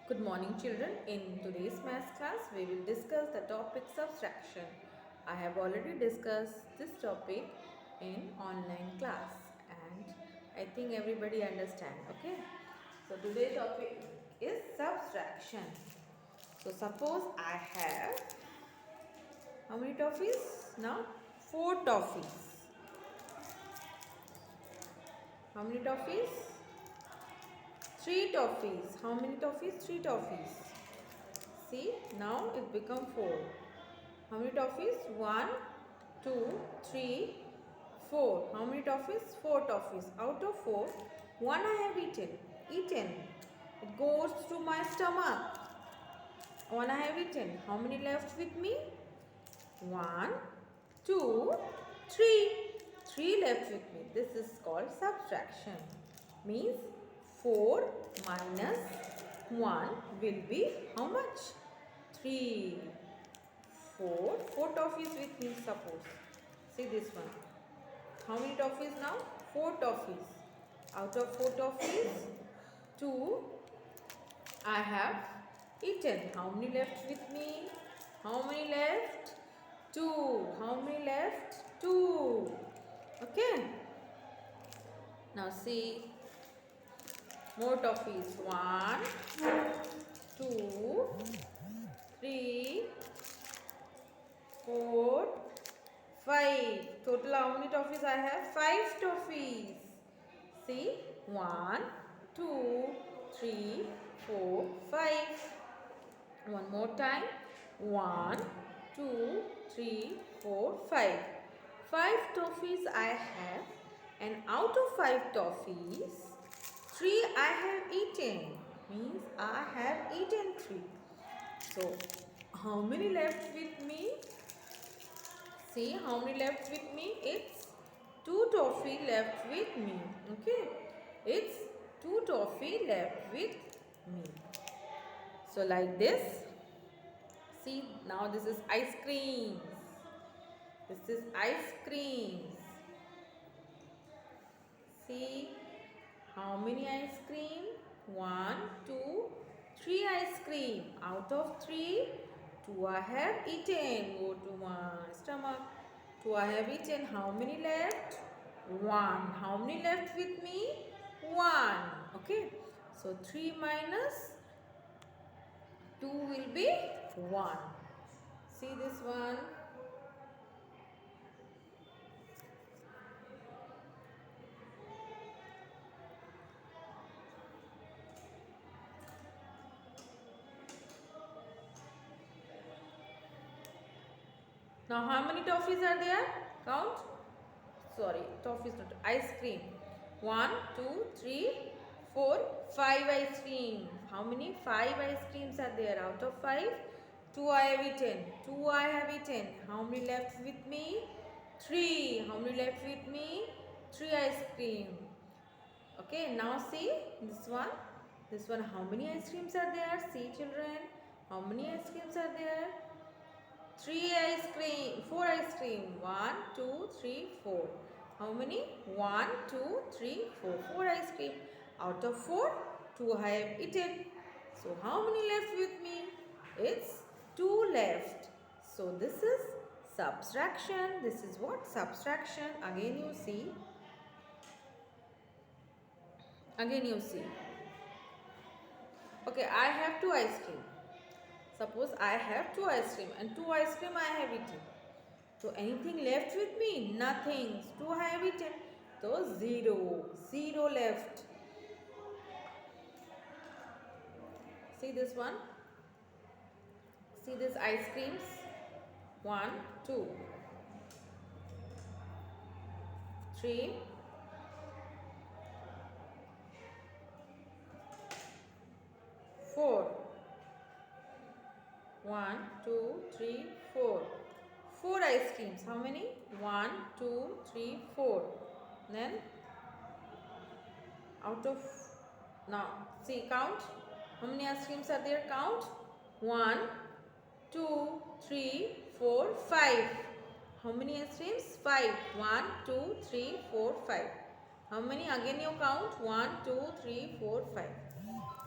Good morning, children. In today's math class, we will discuss the topic subtraction. I have already discussed this topic in online class and I think everybody understand. Okay. So today's topic is subtraction. So suppose I have how many toffees? Now 4 toffees. How many toffees? 3 toffees. How many toffees? 3 toffees. See, now it become 4. How many toffees? 1, 2, 3, 4. How many toffees? 4 toffees. Out of 4, 1 I have eaten. Eaten. It goes to my stomach. 1 I have eaten. How many left with me? 1, 2, 3. 3 left with me. This is called subtraction. Means 4 minus 1 will be how much? 3. 4 toffees with me, suppose. See this one. How many toffees now? 4 toffees. Out of 4 toffees, 2 I have eaten. How many left with me? How many left? 2. How many left? 2. Okay. Now see more toffees. 1, 2, 3, 4, 5. Total how many toffees I have? 5 toffees. See? 1, 2, 3, 4, 5. One more time. 1, 2, 3, 4, 5. 5 toffees I have, and out of 5 toffees, 3 I have eaten. Means I have eaten 3. So, how many left with me? See how many left with me? It's 2 toffee left with me. Okay. It's 2 toffee left with me. So like this. See now this is ice creams. This is ice creams. See how many ice cream? 1, 2, 3 ice cream. Out of 3, 2 I have eaten. Go to my stomach. 2 I have eaten. How many left? 1. How many left with me? 1. Okay. So 3 minus 2 will be 1. See this one. Now how many toffees are there? Count. Sorry, toffees not. Ice cream. 1, 2, 3, 4, 5 ice cream. How many? 5 ice creams are there. Out of 5, 2 I have eaten. 2 I have eaten. How many left with me? 3. How many left with me? 3 ice cream. Okay, now see this one. This one, how many ice creams are there? See children. How many ice creams are there? 3 ice cream, 4 ice cream. 1, 2, 3, 4. How many? 1, 2, 3, 4. 4 ice cream. Out of 4, 2 I have eaten. So how many left with me? It's 2 left. So this is subtraction. This is what? Subtraction. Again you see. Again you see. Okay, I have 2 ice cream. Suppose I have 2 ice cream and 2 ice cream I have eaten. So anything left with me? Nothing. 2 I have eaten. So 0. 0 left. See this one? See this ice creams? 1, 2, 3, 4. 1, 2, 3, 4. 4 ice creams. How many? 1, 2, 3, 4. Then out of, now see, count. How many ice creams are there? Count. 1, 2, 3, 4, 5. How many ice creams? 5. 1, 2, 3, 4, 5. How many? Again you count. 1, 2, 3, 4, 5.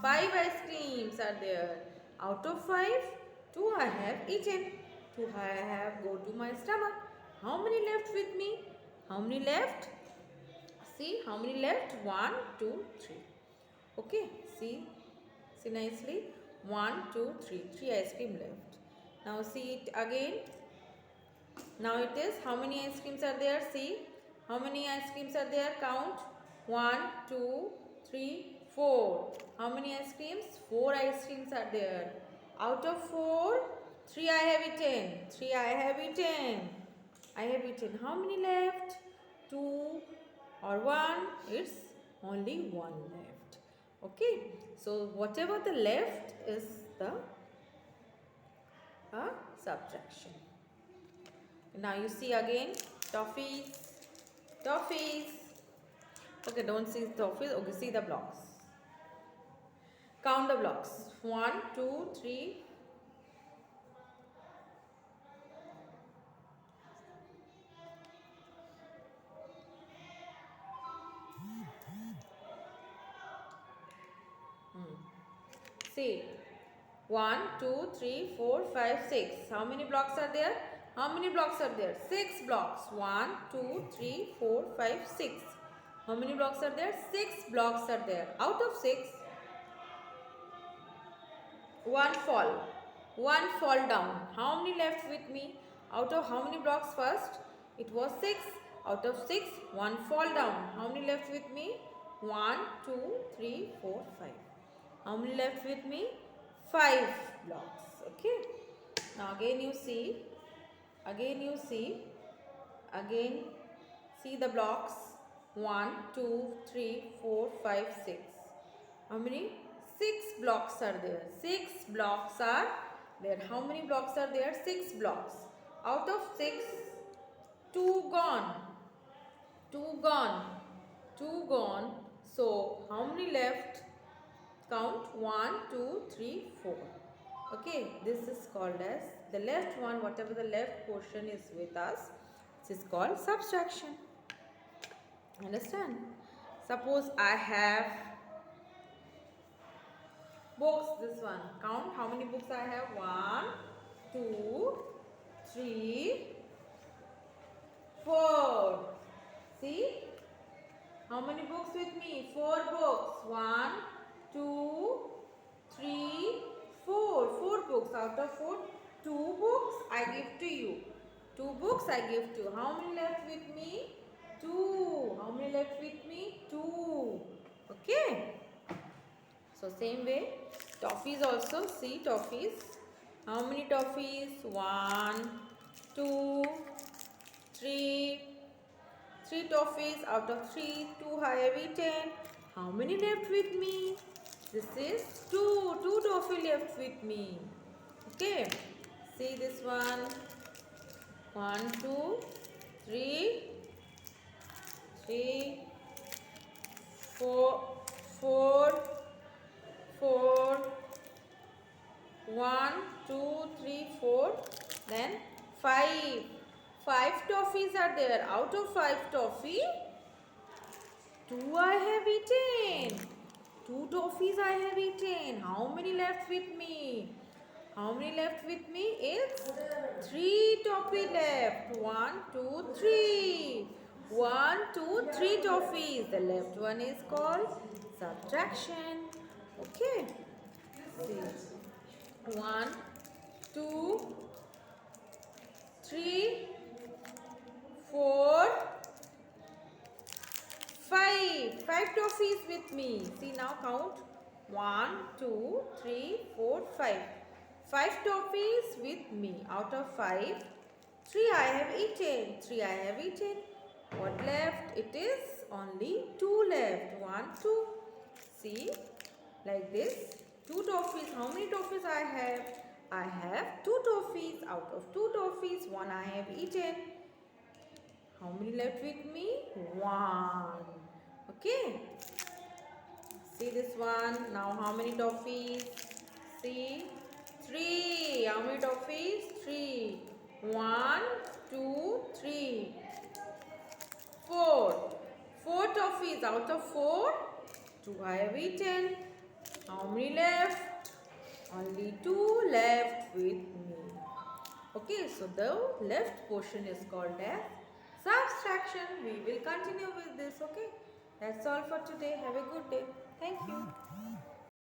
5 ice creams are there. Out of 5, 2 I have eaten. 2 I have go to my stomach. How many left with me? How many left? See how many left? 1, 2, 3. Okay, see nicely. 1, 2, 3. 3 ice cream left. Now see it again. Now it is how many ice creams are there? See how many ice creams are there? Count. 1, 2, 3, 4. How many ice creams? 4 ice creams are there. Out of 4, 3 I have eaten. 3 I have eaten. I have eaten. How many left? 2 or 1? It's only 1 left. Okay. So whatever the left is the subtraction. Now you see again toffees. Toffees. Okay, don't see toffees. Okay, see the blocks. Count the blocks. 1, 2, 3. See. 1, 2, 3, 4, 5, 6. How many blocks are there? How many blocks are there? 6 blocks. 1, 2, 3, 4, 5, 6. How many blocks are there? 6 blocks are there. Out of 6, 1 fall. 1 fall down. How many left with me? Out of how many blocks first? It was 6. Out of 6, 1 fall down. How many left with me? 1, 2, 3, 4, 5. How many left with me? 5 blocks. Okay. Now again you see. Again see the blocks. 1, 2, 3, 4, 5, 6. How many? 6 blocks are there. 6 blocks are there. How many blocks are there? 6 blocks. Out of 6, 2 gone. 2 gone. 2 gone. So how many left? Count 1, 2, 3, 4. Okay, this is called as the left one, whatever the left portion is with us, this is called subtraction. Understand? Suppose I have books, this one. Count how many books I have. 1, 2, 3, 4. See? How many books with me? 4 books. 1, 2, 3, 4. 4 books. Out of 4, 2 books I give to you. 2 books I give to you. How many left with me? 2. How many left with me? 2. Okay. So same way, toffees also. See toffees. How many toffees? 1, 2, 3. 3 toffees. Out of 3, 2 I have eaten. How many left with me? This is 2. 2 toffee left with me. Okay. See this one. 1, 2, 3, 3, 4, 4, 4, 1, 2, 3, 4. Then 5. 5 toffees are there. Out of 5 toffee, 2 I have eaten. 2 toffees I have eaten. How many left with me? How many left with me? It's 3 toffee left. 1, 2, 3. 1, 2, 3 toffees. The left one is called subtraction. Okay. See. 1, 2, 3, 4, 5. 5 toffees with me. See now count. 1, 2, 3, 4, 5. 5 toffees with me. Out of 5, 3 I have eaten. 3 I have eaten. What left? It is only 2 left. 1, 2. See, like this. 2 toffees. How many toffees I have? I have 2 toffees. Out of 2 toffees, 1 I have eaten. How many left with me? 1. Okay. See this one. Now how many toffees? See. 3. How many toffees? 3. 1, 2, 3. 4. 4 toffees. Out of 4, 2 I have eaten. How many left? Only 2 left with me. Okay, so the left portion is called as subtraction. We will continue with this. Okay, that's all for today. Have a good day. Thank you.